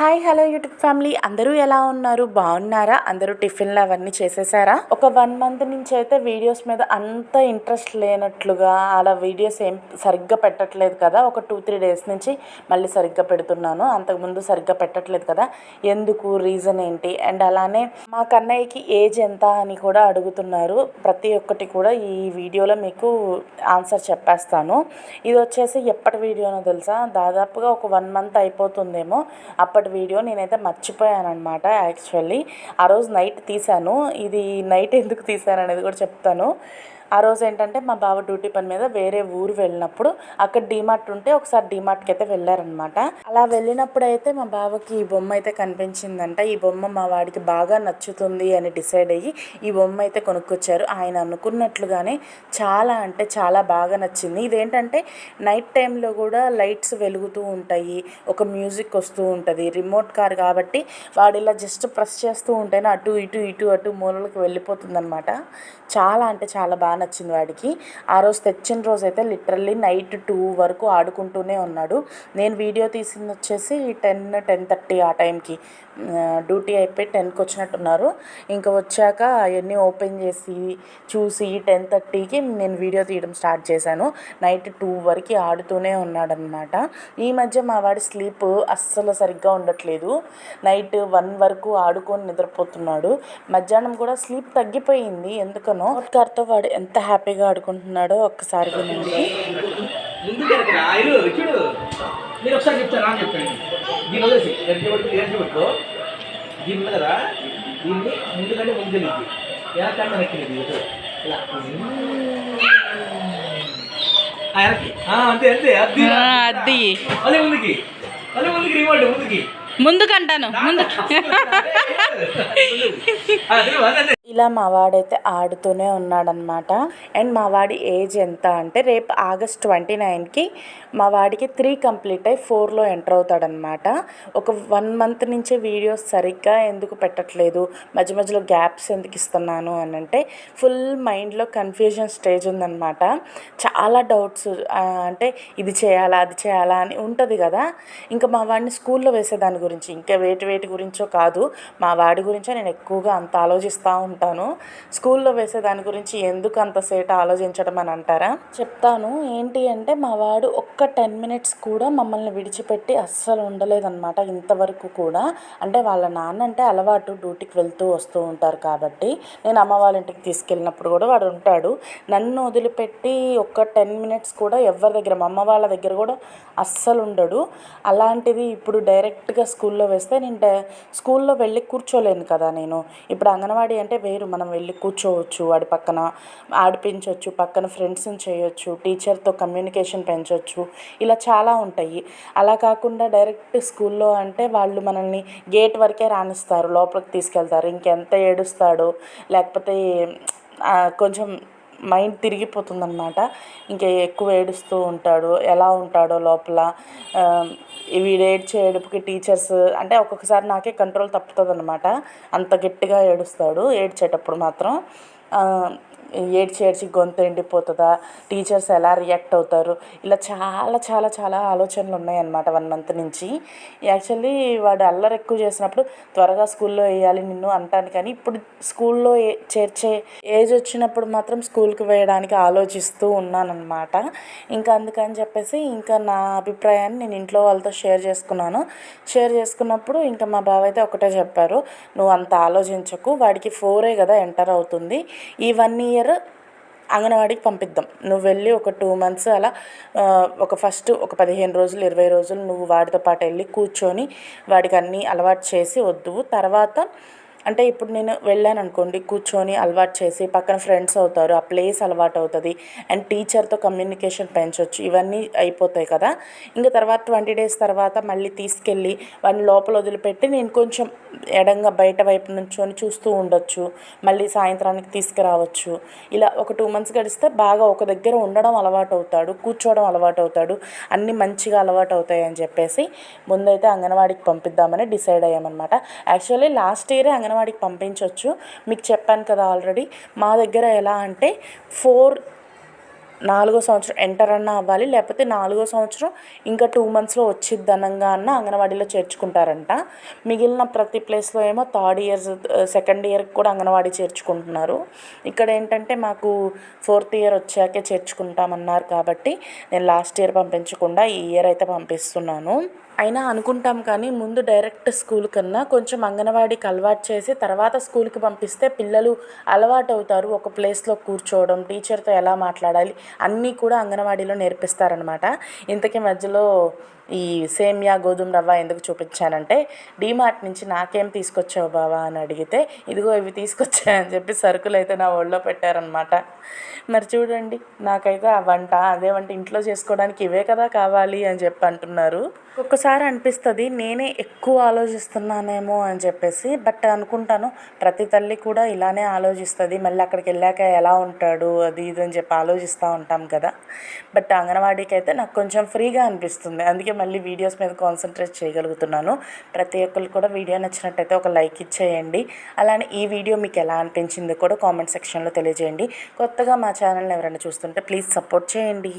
Hi hello YouTube family అందరూ ఎలా ఉన్నారు? బాగున్నారా? అందరూ టిఫిన్లు అవన్నీ చేసేసారా? ఒక 1 మంత్ నుంచి అయితే వీడియోస్ మీద అంత ఇంట్రెస్ట్ లేనట్లుగా అలా వీడియోస్ ఏం సరిగ్గా పెట్టట్లేదు కదా. ఒక 2-3 డేస్ నుంచి మళ్ళీ సరిగ్గా పెడుతున్నాను. అంతకుముందు సరిగ్గా పెట్టట్లేదు కదా, ఎందుకు, రీజన్ ఏంటి? అండ్ అలానే మా కన్నయ్యకి ఏజ్ ఎంత అని కూడా అడుగుతున్నారు. ప్రతి ఒక్కటి కూడా ఈ వీడియోలో మీకు ఆన్సర్ చెప్పేస్తాను. ఇది వచ్చేసి ఎప్పటి వీడియోనో తెలుసా? దాదాపుగా ఒక 1 మంత్ అయిపోతుందేమో. అప్పటి వీడియో నేనైతే మర్చిపోయాను అనమాట. యాక్చువల్లీ ఆ రోజు నైట్ తీశాను. ఇది నైట్ ఎందుకు తీశాను అనేది కూడా చెప్తాను. ఆ రోజు ఏంటంటే మా బావ డ్యూటీ పని మీద వేరే ఊరు వెళ్ళినప్పుడు అక్కడ డీమార్ట్ ఉంటే ఒకసారి డీమార్ట్కి అయితే వెళ్ళారనమాట. అలా వెళ్ళినప్పుడు అయితే మా బావకి ఈ బొమ్మ అయితే కనిపించిందంట. ఈ బొమ్మ మా వాడికి బాగా నచ్చుతుంది అని డిసైడ్ అయ్యి ఈ బొమ్మ అయితే కొనుక్కొచ్చారు. ఆయన అనుకున్నట్లుగానే చాలా అంటే చాలా బాగా నచ్చింది. ఇదేంటంటే నైట్ టైంలో కూడా లైట్స్ వెలుగుతూ ఉంటాయి, ఒక మ్యూజిక్ వస్తూ ఉంటుంది. రిమోట్ కార్ కాబట్టి వాడు ఇలా జస్ట్ ప్రెస్ చేస్తూ ఉంటేనే అటు ఇటు ఇటు అటు మూలలకు వెళ్ళిపోతుంది అనమాట. చాలా అంటే చాలా బాగా నచ్చింది వాడికి. ఆ రోజు తెచ్చిన రోజు అయితే లిటరల్లీ నైట్ 2 వరకు ఆడుకుంటూనే ఉన్నాడు. నేను వీడియో తీసింది వచ్చేసి 10-10:30 ఆ టైంకి. డ్యూటీ అయిపోయి 10కి వచ్చినట్టున్నారు. ఇంకా వచ్చాక అవన్నీ ఓపెన్ చేసి చూసి 10:30కి నేను వీడియో తీయడం స్టార్ట్ చేశాను. నైట్ 2 వరకు ఆడుతూనే ఉన్నాడనమాట. ఈ మధ్య మా వాడి స్లీప్ అస్సలు సరిగ్గా ఉండట్లేదు. నైట్ 1 వరకు ఆడుకొని నిద్రపోతున్నాడు. మధ్యాహ్నం కూడా స్లీప్ తగ్గిపోయింది ఎందుకనో. కార్తో వాడు ఎంత హ్యాపీగా ఆడుకుంటున్నాడో ఒక్కసారి వినండి. నేను ఒకసారి చెప్తాను అని చెప్పండి. దీని వదిలేసి ఎర్జీ పెట్టుకో. దీని కదా, దీన్ని ముందుకంటే ముందు తెలియదు, వెనకంటే నెక్కినది ఇలా అంతే అంతే. అద్ది అదే ముందుకి, అదే ముందుకి రిమోట్ ముందుకంటాను ఇలా మా వాడైతే ఆడుతూనే ఉన్నాడనమాట. అండ్ మా వాడి ఏజ్ ఎంత అంటే రేపు August 29కి మా వాడికి 3 కంప్లీట్ అయ్యి 4లో ఎంటర్ అవుతాడనమాట. ఒక 1 మంత్ నుంచి వీడియోస్ సరిగ్గా ఎందుకు పెట్టట్లేదు, మధ్య మధ్యలో గ్యాప్స్ ఎందుకు ఇస్తున్నాను అని అంటే ఫుల్ మైండ్లో కన్ఫ్యూజన్ స్టేజ్ ఉందన్నమాట. చాలా డౌట్స్, అంటే ఇది చేయాలా అది చేయాలా అని ఉంటుంది కదా. ఇంకా మా వాడిని స్కూల్లో వేసేదాని గురించి, ఇంకా వేటి గురించో కాదు, మా వాడి గురించో నేను ఎక్కువగా అంత ఆలోచిస్తూ ఉంటాను. స్కూల్లో వేసే దాని గురించి ఎందుకు అంతసేపు ఆలోచించడం అని అంటారా? చెప్తాను. ఏంటి అంటే మా వాడు ఒక్క 10 మినిట్స్ కూడా మమ్మల్ని విడిచిపెట్టి అస్సలు ఉండలేదన్నమాట ఇంతవరకు కూడా. అంటే వాళ్ళ నాన్న అంటే అలవాటు, డ్యూటీకి వెళ్తూ వస్తూ ఉంటారు కాబట్టి. నేను అమ్మ వాళ్ళ ఇంటికి తీసుకెళ్ళినప్పుడు కూడా వాడు ఉంటాడు. నన్ను వదిలిపెట్టి ఒక్క 10 మినిట్స్ కూడా ఎవరి దగ్గర, మా అమ్మ వాళ్ళ దగ్గర కూడా అస్సలు ఉండడు. అలాంటిది ఇప్పుడు డైరెక్ట్గా స్కూల్లో వేస్తే నేను స్కూల్లో వెళ్ళి కూర్చోలేను కదా నేను. ఇప్పుడు అంగన్వాడీ అంటే వేరు, మనం వెళ్ళి కూర్చోవచ్చు, వాడి పక్కన ఆడిపించవచ్చు, పక్కన ఫ్రెండ్స్ని చేయొచ్చు, టీచర్తో కమ్యూనికేషన్ పెంచవచ్చు, ఇలా చాలా ఉంటాయి. అలా కాకుండా డైరెక్ట్ స్కూల్లో అంటే వాళ్ళు మనల్ని గేట్ వరకే రానిస్తారు, లోపలికి తీసుకెళ్తారు. ఇంకెంత ఏడుస్తాడో, లేకపోతే కొంచెం మైండ్ తిరిగిపోతుందన్నమాట. ఇంకా ఎక్కువ ఏడుస్తూ ఉంటాడు. ఎలా ఉంటాడో లోపల. వీడు ఏడ్చే ఏడుపుకి టీచర్స్ అంటే ఒక్కొక్కసారి నాకే కంట్రోల్ తప్పుతుంది అనమాట. అంత గట్టిగా ఏడుస్తాడు ఏడ్చేటప్పుడు మాత్రం. ఏడ్చి గొంతు ఎండిపోతుందా, టీచర్స్ ఎలా రియాక్ట్ అవుతారు, ఇలా చాలా చాలా చాలా ఆలోచనలు ఉన్నాయన్నమాట 1 మంత్ నుంచి. యాక్చువల్లీ వాడు అల్లరి ఎక్కువ చేసినప్పుడు త్వరగా స్కూల్లో వేయాలి నిన్ను అంటాను, కానీ ఇప్పుడు స్కూల్లో చేర్చే ఏజ్ వచ్చినప్పుడు మాత్రం స్కూల్కి వేయడానికి ఆలోచిస్తూ ఉన్నానన్నమాట. ఇంకా అందుకని చెప్పేసి ఇంకా నా అభిప్రాయాన్ని నేను ఇంట్లో వాళ్ళతో షేర్ చేసుకున్నప్పుడు ఇంకా మా బావ అయితే ఒకటే చెప్పారు, నువ్వు అంత ఆలోచించకు, వాడికి 4 కదా ఎంటర్ అవుతుంది, ఈ 1 ఇయర్ అంగన్వాడికి పంపిద్దాం. నువ్వు వెళ్ళి ఒక 2 మంత్స్ అలా ఫస్ట్ ఒక 15 రోజులు 20 రోజులు నువ్వు వాడితో పాటు వెళ్ళి కూర్చొని వాడికి అన్నీ అలవాటు చేసి వద్దు. తర్వాత అంటే ఇప్పుడు నేను వెళ్ళాను అనుకోండి, కూర్చొని అలవాటు చేసి పక్కన ఫ్రెండ్స్ అవుతారు, ఆ ప్లేస్ అలవాటు అవుతుంది, అండ్ టీచర్తో కమ్యూనికేషన్ పెంచవచ్చు, ఇవన్నీ అయిపోతాయి కదా. ఇంకా తర్వాత 20 డేస్ తర్వాత మళ్ళీ తీసుకెళ్ళి వాడిని లోపల వదిలిపెట్టి నేను కొంచెం ఎడంగా బయట వైపు నుంచొని చూస్తూ ఉండొచ్చు, మళ్ళీ సాయంత్రానికి తీసుకురావచ్చు. ఇలా ఒక 2 మంత్స్ గడిస్తే బాగా ఒక దగ్గర ఉండడం అలవాటు అవుతాడు, కూర్చోవడం అలవాటు అవుతాడు, అన్నీ మంచిగా అలవాటు అవుతాయి అని చెప్పేసి ముందైతే అంగన్వాడికి పంపిద్దామని డిసైడ్ అయ్యామన్నమాట. యాక్చువల్లీ లాస్ట్ ఇయరే అంగన్వాడికి పంపించవచ్చు. మీకు చెప్పాను కదా ఆల్రెడీ. మా దగ్గర ఎలా అంటే 4 4వ సంవత్సరం ఎంటర్ అన్న అవ్వాలి, లేకపోతే 4వ సంవత్సరం ఇంకా 2 మంత్స్లో వచ్చిద్దనంగా అన్న అంగన్వాడీలో చేర్చుకుంటారంట. మిగిలిన ప్రతి ప్లేస్లో ఏమో 3rd ఇయర్స్ 2nd ఇయర్కి కూడా అంగన్వాడీ చేర్చుకుంటున్నారు. ఇక్కడ ఏంటంటే మాకు 4th ఇయర్ వచ్చాకే చేర్చుకుంటామన్నారు కాబట్టి నేను లాస్ట్ ఇయర్ పంపించకుండా ఈ ఇయర్ అయితే పంపిస్తున్నాను. అయినా అనుకుంటాం కానీ ముందు డైరెక్ట్ స్కూల్ కన్నా కొంచెం అంగన్వాడీకి అలవాటు చేసి తర్వాత స్కూల్కి పంపిస్తే పిల్లలు అలవాటు అవుతారు. ఒక ప్లేస్లో కూర్చోవడం, టీచర్తో ఎలా మాట్లాడాలి అన్నీ కూడా అంగన్వాడీలో నేర్పిస్తారనమాట. ఇంతకీ మధ్యలో ఈ సేమియా గోధుమ రవ్వ ఎందుకు చూపించానంటే, డీమార్ట్ నుంచి నాకేం తీసుకొచ్చావు బావా అని అడిగితే ఇదిగో ఇవి తీసుకొచ్చాయని చెప్పి సరుకులు అయితే నా ఒళ్ళో పెట్టారనమాట. మరి చూడండి, నాకైతే ఆ వంట అదే వంట ఇంట్లో చేసుకోవడానికి ఇవే కదా కావాలి అని చెప్పి అంటున్నారు. ఒక్కొక్కసారి అనిపిస్తుంది నేనే ఎక్కువ ఆలోచిస్తున్నానేమో అని చెప్పేసి. బట్ అనుకుంటాను ప్రతి తల్లి కూడా ఇలానే ఆలోచిస్తుంది, మళ్ళీ అక్కడికి వెళ్ళాక ఎలా ఉంటాడు అది ఇది అని చెప్పి ఆలోచిస్తూ ఉంటాం కదా. బట్ అంగన్వాడీకి అయితే నాకు కొంచెం ఫ్రీగా అనిపిస్తుంది, అందుకే మళ్ళీ వీడియోస్ మీద కాన్సన్ట్రేట్ చేయగలుగుతున్నాను. ప్రతి ఒక్కరు కూడా వీడియో నచ్చినట్టయితే ఒక లైక్ ఇచ్చేయండి. అలానే ఈ వీడియో మీకు ఎలా అనిపించిందో కూడా కామెంట్ సెక్షన్లో తెలియజేయండి. కొత్తగా మా ఛానల్ని ఎవరైనా చూస్తుంటే ప్లీజ్ సపోర్ట్ చేయండి.